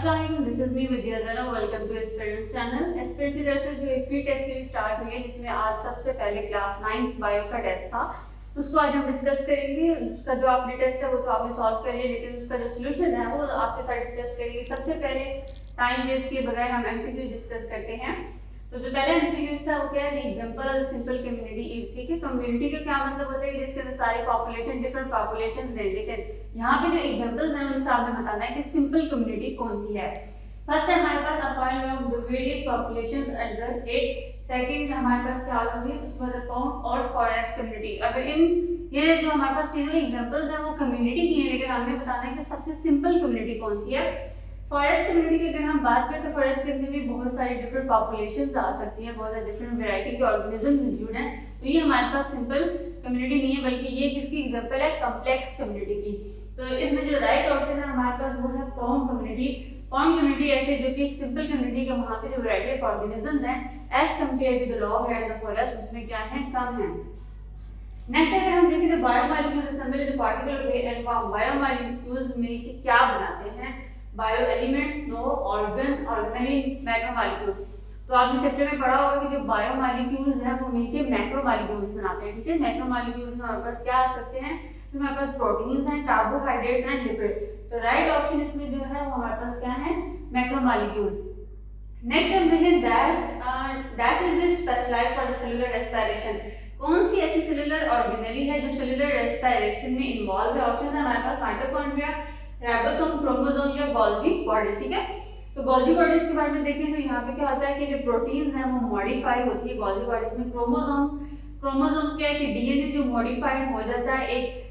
This is me Vijaya जरा। Welcome two aspirants channel. Aspirants की तरफ से जो एक फ्री टेस्ट सीरीज स्टार्ट हुई है, जिसमें आज सबसे पहले क्लास 9th बायो का टेस्ट था, उसको आज हम डिस्कस करेंगे। उसका जो आपने टेस्ट है वो तो आपने सॉल्व कर लिया, लेकिन उसका जो सोल्यूशन है वो आपके साथ डिस्कस करेंगे। सबसे पहले टाइम वेस्ट किए बगैर हम एमसीक्यू डिस्कस करते हैं। तो जो पहला एमसीक्यू था वो क्या है, example of simple community is. ठीक है, कम्युनिटी का क्या मतलब होता है कि जिसके अंदर सारी पॉपुलेशन डिफरेंट पॉपुलेशंस हैं, लेकिन यहाँ पे जो एग्जांपल्स हैं उनसे आपने बताना है कि सिंपल कम्युनिटी कौन सी है। फर्स्ट है हमारे पास a find of the various populations under एक। सेकंड हमारे पास क्या होगी, उसमें द काउंट और फॉरेस्ट कम्युनिटी। अगर इन ये जो हमारे पास तीनों एग्जांपल्स हैं वो कम्युनिटी की हैं, लेकिन हमने बताना है कि सबसे सिंपल कम्युनिटी कौन सी है। फॉरेस्ट कम्युनिटी की अगर हम बात करें तो फॉरेस्ट कम्युनिटी में बहुत सारी डिफरेंट पॉपुलेशंस आ सकती हैं, बहुत सारी डिफरेंट वैरायटी के ऑर्गेनिजम्स इंक्लूड हैं। तो ये हमारे पास सिंपल कम्युनिटी नहीं है, बल्कि ये किसकी एग्जांपल है, कॉम्प्लेक्स कम्युनिटी की। तो इसमें जो राइट ऑप्शन है हमारे पास वो है कॉम्ब कम्युनिटी। कॉम्ब कम्युनिटी ऐसे जो कि सिंपल कम्युनिटी का वहाँ पे जो वैरायटी ऑफ ऑर्गेनिजम्स हैं as compare to the long and the forest, उसमें क्या है, कम है। नेक्स्ट अगर हम देखें तो biomolecules assemble the particle way and biomolecules मिलकर क्या बनाते हैं, bio elements, no organ, organelle, macromolecules. तो आपने चैप्टर में पढ़ा होगा कि जो बायोमॉलिक्यूल्स हैं वो मिलकर मैक्रोमॉलिक्यूल्स बनाते हैं। ठीक है, मैक्रोमॉलिक्यूल्स में हमारे पास क्या आ सकते हैं, तो हमारे पास प्रोटीन्स हैं, कार्बोहाइड्रेट्स एंड लिपिड। तो राइट ऑप्शन इसमें जो है वो हमारे पास क्या है, मैक्रोमॉलिक्यूल। नेक्स्ट हम देखें that is specialised for the cellular respiration. कौन सी ऐसी सेलुलर ऑर्गेनेली है जो सेलुलर रेस्पिरेशन में इन्वॉल्व है। ऑप्शन है हमारे पास माइटोकॉन्ड्रिया, राइबोसोम, क्रोमोसोम या गोल्गी बॉडीज। ठीक है, तो गोल्गी बॉडीज के बारे में देखें तो यहाँ पे क्या होता है कि जो प्रोटीन्स हैं वो मॉडिफाई होती है गोल्गी बॉडीज में। क्रोमोसोम्स क्या है कि डीएनए जो मॉडिफाइड हो जाता है, एक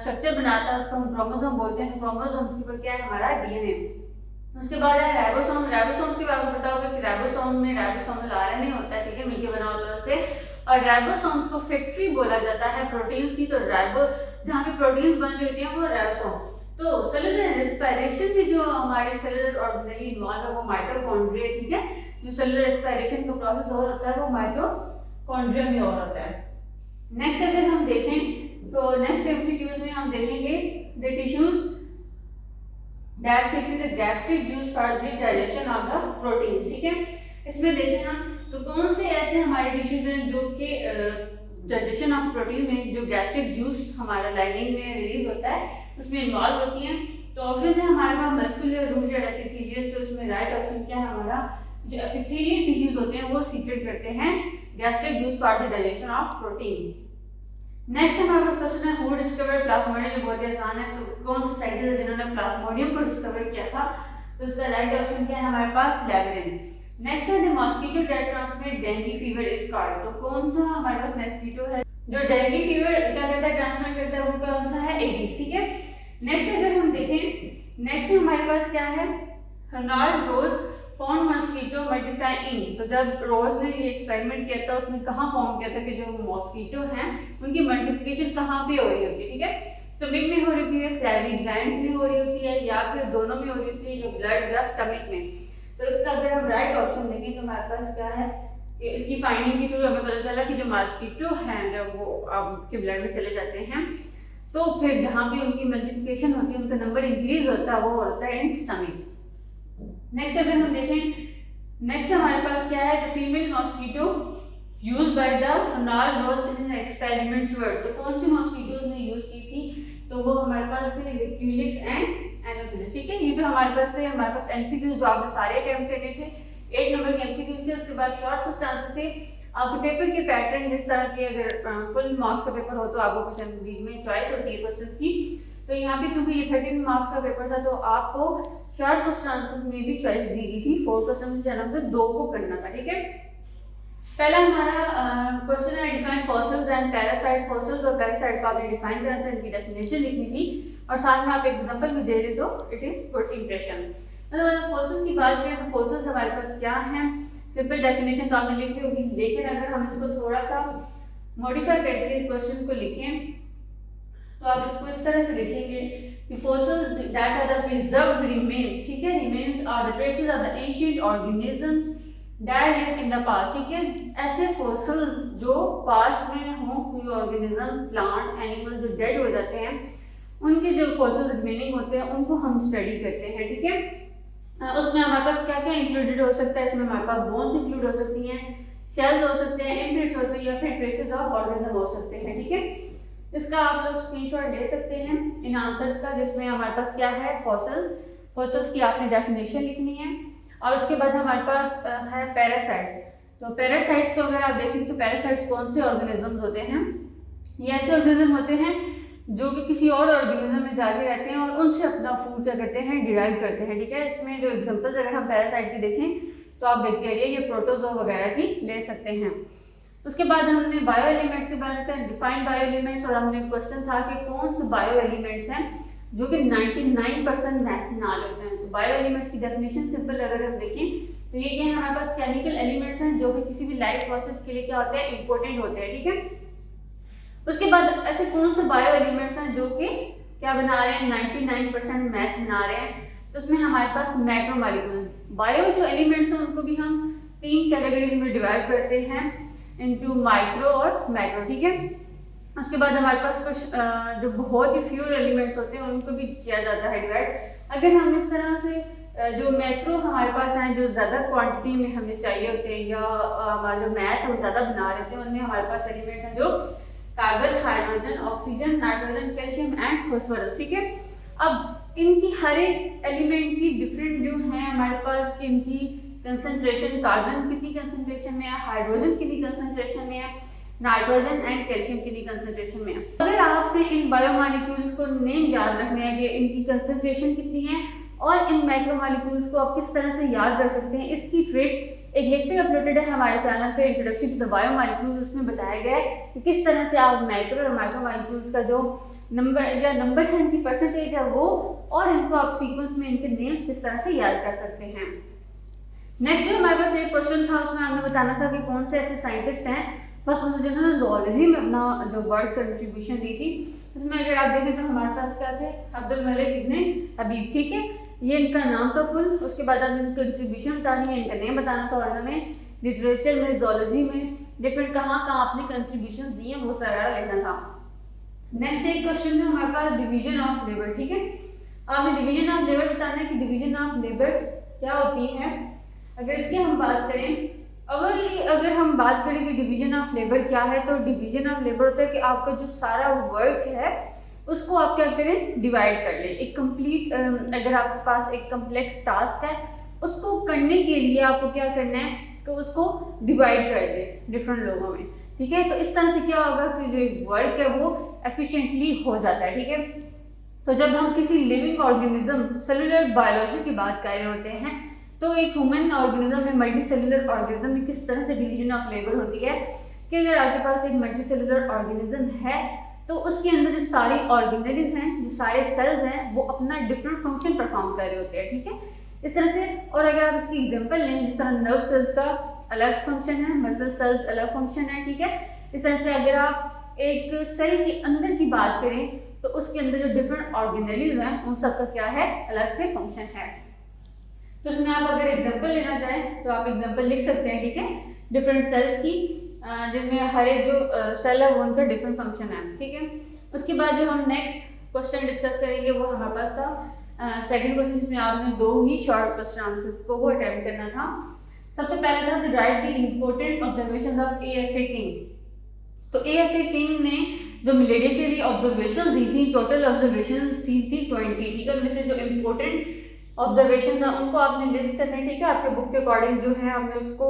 स्ट्रक्चर बनाता है, उसको हम क्रोमोसोम बोलते हैं। क्रोमोसोम्स के ऊपर क्या है हमारा डीएनए। उसके बाद है राइबोसोम। राइबोसोम्स के बारे में पता होगा कि राइबोसोम में राइबोसोमल आरएनए होता है, ठीक है, मिलके बना होता है उससे। और राइबोसोम्स को फैक्ट्री बोला जाता है प्रोटीन्स की। तो राइबो जहाँ पे प्रोटीन्स बन रही होती है वो राइबोसोम। तो सेलुलर रेस्पिरेशन में जो हमारे सेलुलर ऑर्गेनेली इन्वॉल्व है वो माइटोकॉन्ड्रिया। ठीक है, जो सेलुलर रेस्पिरेशन का प्रोसेस और होता है वो माइटोकॉन्ड्रिया में और होता है। नेक्स्ट अगर हम देखें तो नेक्स्ट एमसीक्यूज में हम देखेंगे the tissues that secrete the gastric juice for the digestion of the proteins। ठीक है, इसमें देखें हम तो कौन से ऐसे हमारे टिश्यूज हैं जो कि डाइजेशन ऑफ प्रोटीन में जो गैस्ट्रिक जूस हमारा लाइनिंग में रिलीज होता है उसमें इन्वॉल्व होती हैं। तो ऑप्शन है हमारे पास मस्कुलर रूट या एपिथेलियल। तो इसमें राइट ऑप्शन क्या है हमारा, जो एपिथेलियल टिश्यूज होते हैं वो सीक्रेट करते हैं gastric juice for the digestion of protein. Next हमारे पास क्वेश्चन है हु डिस्कवर्ड प्लाज्मोडियम। जो बहुत ही आसान है, तो कौन से साइंटिस्ट है जिन्होंने प्लाज्मोडियम को डिस्कवर किया था। तो इसका राइट ऑप्शन क्या है हमारे पास, लैवेरिन। नेक्स्ट है mosquito that transmit dengue fever is called. तो कौन सा हमारे पास मॉस्किटो है जो डेंगू फीवर क्या करता है, ट्रांसमिट करता है, वो कौन सा है, एडिस। ठीक है, नेक्स्ट अगर हम देखें नेक्स्ट हमारे पास क्या है, हर्नाल्ड रोज फाउंड मॉस्किटो मल्टीप्लाई इन। तो जब रोज ने ये एक्सपेरिमेंट किया था उसने कहाँ फाउंड किया था कि जो मॉस्किटो हैं उनकी मल्टीप्लिकेशन कहाँ पे हो रही होती है। ठीक है, स्टमक में हो रही है, सैलरी ग्लैंड्स में हो रही होती है, या फिर दोनों में हो रही होती है, जो ब्लड या स्टमक में। तो इसका अगर हम राइट ऑप्शन देखें तो हमारे पास क्या है कि इसकी फाइंडिंग के थ्रू हमें पता चला कि जो मॉस्किटो हैं जब वो आपके ब्लड में चले जाते हैं तो फिर जहाँ भी उनकी मल्टीप्लिकेशन होती है उनका नंबर इंक्रीज होता है, वो होता है इन स्टमक। नेक्स्ट अगर हम देखें नेक्स्ट हमारे पास क्या है, the female mosquito use by the Ronald Ross in experiments were. तो कौन सी मॉस्किटोज ने यूज की थी, तो वो हमारे पास थे क्यूलिक्स एंड एनोफिलिस। ठीक है, ये तो हमारे पास एमसीक्यूज जो आपने सारे अटेम्प्ट करने थे, 8 नंबर के एमसीक्यूज थे। उसके बाद शॉर्ट क्वेश्चन आंसर थे। आपके पेपर के पैटर्न जिस तरह के, अगर फुल मार्क्स का पेपर हो तो आपको क्वेश्चन बीच में चॉइस होती है क्वेश्चन की। तो यहाँ पे क्योंकि ये 13 मार्क्स का पेपर था तो आपको शॉर्ट क्वेश्चन आंसर में भी चॉइस दी गई थी। 4 क्वेश्चन से ज़्यादा तो 2 को करना था। ठीक है, पहला हमारा क्वेश्चन है define fossils and parasite. Fossils और पैरासाइट को आपने डिफाइन करना था, इनकी डेफिनेशन लिखनी थी और साथ में आप एग्जांपल भी दे रहे तो इट इज गुड इंप्रेशन। मतलब फॉसिल्स की बात करें तो फॉसिल्स हमारे पास क्या है, सिंपल डेफिनेशन तो आपने लिखी होगी, लेकिन अगर हम इसको थोड़ा सा मॉडिफाई करके क्वेश्चन को लिखें तो आप इसको इस तरह से लिखेंगे कि fossils that are the preserved remains। ठीक है, remains are the traces of the ancient organisms that lived in the past। ठीक है, ऐसे fossils जो पास्ट में हों, कोई ऑर्गेनिज्म, प्लांट, एनिमल जो डेड हो जाते हैं उनके जो fossils रिमेनिंग होते हैं उनको हम स्टडी करते हैं। ठीक है, उसमें हमारे पास क्या क्या इंक्लूडेड हो सकता है, इसमें हमारे पास बोन्स इंक्लूड हो सकती हैं, सेल्स हो सकते हैं, इम्प्रिंट्स होते हैं या फिर ट्रेसेस ऑफ ऑर्गेनिज्म हो सकते हैं। ठीक है, इसका आप लोग स्क्रीनशॉट ले सकते हैं इन आंसर्स का, जिसमें हमारे पास क्या है, फॉसिल्स। फॉसिल्स की आपने डेफिनेशन लिखनी है और उसके बाद हमारे पास है पैरासाइट्स। तो पैरासाइट्स को अगर आप देखें तो पैरासाइट्स कौन से ऑर्गेनिजम्स होते हैं, ये ऐसे ऑर्गेनिज्म होते हैं जो कि किसी और ऑर्गेनिज्म में जाके रहते हैं और उनसे अपना फूड क्या करते हैं, डिराइव करते हैं। ठीक है, इसमें जो एग्जांपल्स अगर हम पैरासाइट की देखें तो आप देखते रहिए, ये प्रोटोजोआ वगैरह की ले सकते हैं। उसके बाद हमने बायो एलिमेंट्स के बारे में डिफाइंड बायो एलिमेंट्स, और हमने क्वेश्चन था कि कौन से बायो एलिमेंट्स हैं जो कि 99% मैसेनाल होते हैं। तो बायो एलिमेंट्स की डेफिनेशन सिंपल अगर हम देखें तो ये क्या है, हमारे पास केमिकल एलिमेंट्स हैं जो कि किसी भी लाइफ प्रोसेस के लिए क्या होते हैं, इंपॉर्टेंट होते हैं। ठीक है, उसके बाद ऐसे कौन से बायो एलिमेंट्स हैं जो कि क्या बना रहे हैं, 99% मैस बना रहे हैं। तो उसमें हमारे पास मैक्रोमोलिक्यूल बायो जो एलिमेंट्स हैं उनको भी हम 3 कैटेगरीज में डिवाइड करते हैं, इनटू माइक्रो और मैक्रो। ठीक है, उसके बाद हमारे पास कुछ जो बहुत ही फ्यूर एलिमेंट्स होते हैं उनको भी किया जाता है डिवाइड। अगर हम इस तरह से जो मैक्रो हमारे पास हैं जो ज़्यादा क्वांटिटी में हमें चाहिए होते हैं या हमारा जो मैस हम ज़्यादा बना रहे थे, उनमें हमारे पास एलिमेंट्स हैं जो carbon, hydrogen, oxygen, nitrogen, calcium and phosphorus. ठीक है, अब इनकी हर एक एलिमेंट की डिफरेंट जो है हमारे पास कि इनकी कंसंट्रेशन, कार्बन कितनी कंसंट्रेशन में है, हाइड्रोजन कितनी कंसंट्रेशन में है, नाइट्रोजन एंड कैल्शियम कितनी कंसंट्रेशन में है। अगर आपने इन बायोमोलिक्यूल्स को नेम याद रखने हैं कि इनकी कंसंट्रेशन कितनी है और इन माइक्रोमोलिक्यूल्स को आप किस तरह से याद कर सकते हैं, इसकी ट्रिक एक लेक्चर अपलोडेड है हमारे चैनल पे, इंट्रोडक्शन टू द बायोमोलिक्यूल्स। उसमें बताया गया है कि किस तरह से आप माइक्रो और माइक्रोमोलिक्यूल्स का जो नंबर है, इनकी परसेंटेज है वो, और इनको आप सीक्वेंस में इनके नेम्स किस तरह से याद कर सकते हैं। नेक्स्ट जो हमारे पास एक क्वेश्चन था उसमें हमने बताना था कि कौन से ऐसे साइंटिस्ट हैं बस जिन्होंने जोलॉजी में अपना जो वर्ल्ड कंट्रीब्यूशन दी थी। उसमें अगर आप देखें तो हमारे पास क्या थे, अब्दुल मलिक इब्ने हबीब। ठीक है, ये इनका नाम था फुल। उसके बाद आपने कंट्रीब्यूशन बतानी है, इनका नेम बताना था, और उन्होंने लिटरेचर में, जोलॉजी में डिफरेंट कहाँ आपने कंट्रीब्यूशन दिए वो सारा लिखना था। नेक्स्ट एक क्वेश्चन है हमारे पास डिवीजन ऑफ लेबर। ठीक है, आपने डिवीजन ऑफ लेबर बताना है कि डिवीजन ऑफ लेबर क्या होती है। अगर इसकी हम बात करें, अगर हम बात करें कि डिवीजन ऑफ लेबर क्या है, तो डिवीजन ऑफ लेबर होता है कि आपका जो सारा वर्क है उसको आप क्या करें, डिवाइड कर लें। एक कंप्लीट अगर आपके पास एक कम्प्लेक्स टास्क है उसको करने के लिए आपको क्या करना है, तो उसको डिवाइड कर दें डिफरेंट लोगों में। ठीक है, तो इस तरह से क्या होगा कि जो वर्क है वो एफिशिएंटली हो जाता है। ठीक है, तो जब हम किसी लिविंग ऑर्गेनिज्म, सेलुलर बायोलॉजी की बात कर रहे होते हैं, तो एक ह्यूमन ऑर्गेनिज्म में, मल्टी सेलुलर ऑर्गेनिज्म में किस तरह से डिवीजन ऑफ लेबर होती है कि अगर आपके पास एक मल्टी सेलुलर ऑर्गेनिज्म है तो उसके अंदर जो सारी ऑर्गेनेलिज हैं, जो सारे सेल्स हैं, वो अपना डिफरेंट फंक्शन परफॉर्म कर रहे होते हैं। ठीक है, इस तरह से। और अगर आप इसकी एग्जांपल लें, जिस तरह नर्व सेल्स का अलग फंक्शन है, मसल सेल्स अलग फंक्शन है। ठीक है, इस तरह से अगर आप एक सेल के अंदर की बात करें तो उसके अंदर जो डिफरेंट ऑर्गेनेलिज हैं उन सबका क्या है, अलग से फंक्शन है। तो उसमें आप अगर एग्जांपल लेना चाहें तो आप एग्जांपल लिख सकते हैं। ठीक है, डिफरेंट सेल्स की, जिनमें हर एक जो सेल है वो उनका डिफरेंट फंक्शन है। ठीक है, उसके बाद जो हम नेक्स्ट क्वेश्चन डिस्कस करेंगे वो हमारे पास था सेकंड क्वेश्चन, जिसमें आपने 2 ही शॉर्ट क्वेश्चन आंसर्स को वो अटेम्प्ट करना था। सबसे पहला था write the important observation of A F A. King. तो ए.एफ.ए. किंग ने जो मलेरिया के लिए ऑब्जर्वेशन दी थी, टोटल ऑब्जर्वेशन थी 20। ठीक है, उनमें से जो इम्पोर्टेंट ऑब्जर्वेशन था उनको आपने लिस्ट करना है। ठीक है, आपके बुक के अकॉर्डिंग जो है आपने उसको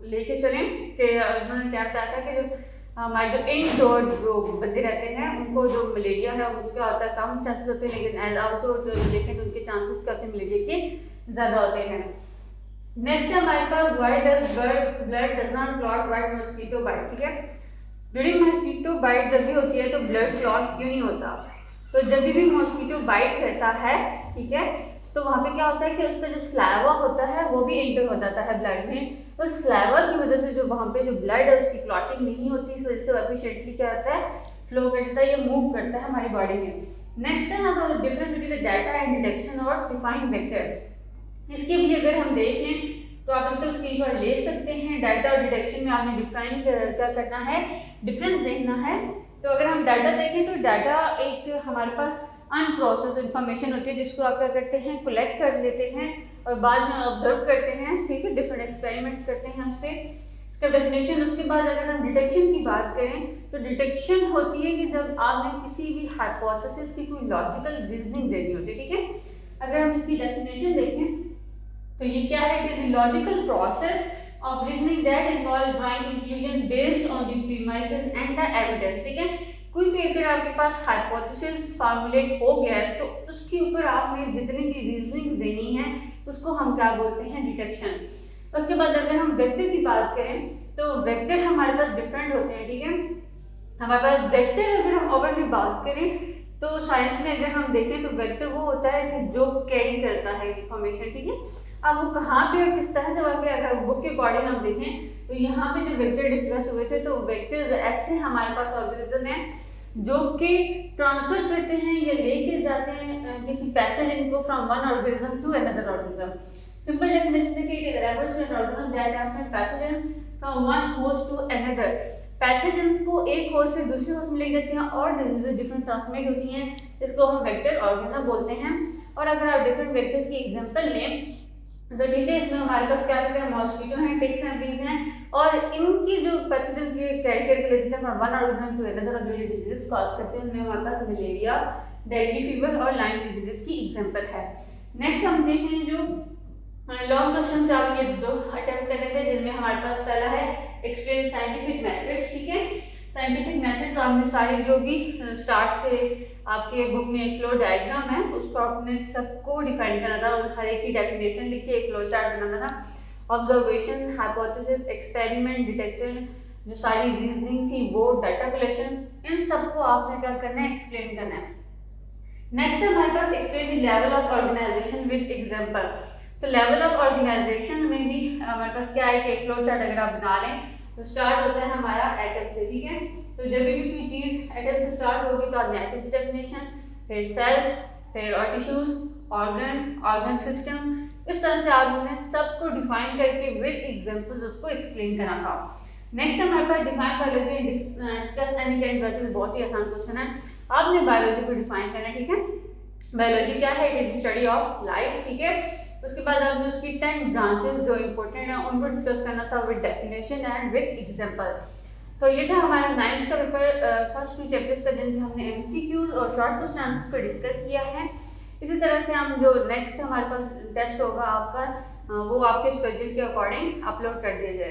लेके चलें कि उन्होंने क्या बताया था कि जो हमारे जो इनडोर जो बंदे रहते हैं उनको जो मलेरिया है उनको क्या होता है, कम चांसेस होते हैं, लेकिन एज आउटडोर जो देखें तो उनके चांसेस क्या होते हैं मलेरिया के ज़्यादा होते हैं। नेक्स्ट है हमारे पास why does blood does not clot while mosquito bite. ठीक है, ड्यूरिंग मॉस्किटो बाइट जब भी होती है तो ब्लड क्लॉट क्यों नहीं होता। तो जब भी मॉस्किटो बाइट करता है, ठीक है, तो वहाँ पे क्या होता है कि उसका जो स्लैवा होता है वो भी एंटर हो जाता है ब्लड में। तो स्लैवा की वजह से जो वहाँ पे जो ब्लड है उसकी क्लॉटिंग नहीं होती, इस वजह से एफिशिएंटली क्या होता है, फ्लो करता है, ये मूव करता है हमारी बॉडी में। नेक्स्ट है हमारा difference between data and detection और डिफाइंड वेक्टर। इसके भी अगर हम देखें तो आप इसका स्क्रीनशॉट ले सकते हैं। डाटा और डिटेक्शन में आपने डिफाइन क्या करना है, डिफरेंस देखना है। तो अगर हम डाटा देखें तो डाटा एक हमारे पास अनप्रोसेस इंफॉर्मेशन होती है जिसको आप क्या करते हैं, कलेक्ट कर लेते हैं और बाद में ऑब्जर्व करते हैं, ठीक है, डिफरेंट एक्सपेरिमेंट्स करते हैं उस पर, इसका डेफिनेशन। उसके बाद अगर हम डिटेक्शन की बात करें तो डिटेक्शन होती है कि जब आपने किसी भी हाइपोथेसिस की कोई लॉजिकल रीजनिंग देनी होती है, ठीक है। अगर हम इसकी डेफिनेशन देखें तो ये क्या है कि logical process of reasoning that involve drawing conclusion based on the premises and the evidence, ठीक है। कोई भी अगर आपके पास हाइपोथेसिस फॉर्मुलेट हो गया है तो उसके ऊपर आपने जितनी भी रीजनिंग देनी है उसको हम क्या बोलते हैं, डिटेक्शन। उसके बाद अगर हम वेक्टर की बात करें तो वेक्टर हमारे पास डिफरेंट होते हैं, ठीक है। हमारे पास वेक्टर अगर हम ओवरली बात करें तो साइंस में अगर हम देखें तो वेक्टर वो होता है कि जो कैरी करता है इंफॉर्मेशन, ठीक है। अब वो कहाँ पे और किस तरह से वाकई, अगर बुक के अकॉर्डिंग हम देखें तो यहाँ पे जो वेक्टर डिस्कस हुए थे तो वेक्टर्स ऐसे हमारे पास ऑर्गेनिज्म है जो कि ट्रांसफर करते हैं या लेके जाते हैं किसी पैथोजन को from one organism to another organism. Simple definition है कि it refers to an organism that transfer pathogen from one host to another. Pathogens को एक होस्ट से दूसरे होस्ट में ले जाते हैं और डिजीजेस डिफरेंट ट्रांसमिट होती हैं, इसको हम वेक्टर ऑर्गेनिज्म बोलते हैं। और अगर आप डिफरेंट वेक्टर्स की एग्जांपल लें तो ठीक है, इसमें हमारे पास क्या है, मॉस्किटो हैं, टिक्स हैं, बीज हैं, और इनकी जो पैथोजन के कैरियर के लेते हैं from one organism to another और जो डिजीजेस कॉज करते हैं उनमें हमारे पास मलेरिया, डेंगू फीवर और लाइम डिजीजेस की एग्जांपल है। नेक्स्ट हम देखें जो लॉन्ग क्वेश्चन आप ये दो अटेम्प्ट करने थे जिनमें हमारे पास पहला है एक्सप्लेन साइंटिफिक मेथड्स, ठीक है। साइंटिफिक मेथड्स आपने सारी जो भी स्टार्ट से आपके बुक में एक फ्लो डायग्राम है उसको आपने सबको डिफाइन करना था और हर एक की डेफिनेशन लिख के एक फ्लो चार्ट बनाना था। ऑब्जर्वेशन, हाइपोथेसिस, एक्सपेरिमेंट, डिटेक्शन, जो सारी रीजनिंग थी वो, डाटा कलेक्शन, इन सबको आपने क्या करना है, एक्सप्लेन करना है। नेक्स्ट हमारे पास explain the level of organisation with example. तो लेवल ऑफ ऑर्गेनाइजेशन में भी हमारे पास क्या है कि एक फ्लो चार्ट अगर आप बना लें तो स्टार्ट होता है हमारा एटम से, ठीक है। तो जब भी कोई चीज एटम से स्टार्ट होगी तो आपने एटम की डेफिनेशन, फिर सेल, फिर और टिश्यूज, ऑर्गन सिस्टम, इस तरह से आपने सबको डिफाइन करके विद एग्जांपल्स उसको एक्सप्लेन करना था। नेक्स्ट हमारे पास define biology, discuss any kind biology, बहुत ही आसान क्वेश्चन है। आपने बायोलॉजी को डिफाइन करना है, ठीक है। बायोलॉजी क्या है, it is study of life, ठीक है। उसके बाद आपने उसकी 10 ब्रांचेस जो इंपॉर्टेंट है उनको डिस्कस करना था with definition and with example. तो ये था हमारा 9th का पेपर, फर्स्ट 2 चैप्टर्स का जिनमें हमने एमसीक्यूज और शॉर्ट क्वेश्चन आंसर पर डिस्कस किया है। इसी तरह से हम जो नेक्स्ट हमारे पास टेस्ट होगा आपका वो आपके शेड्यूल के अकॉर्डिंग अपलोड कर दिया जाएगा।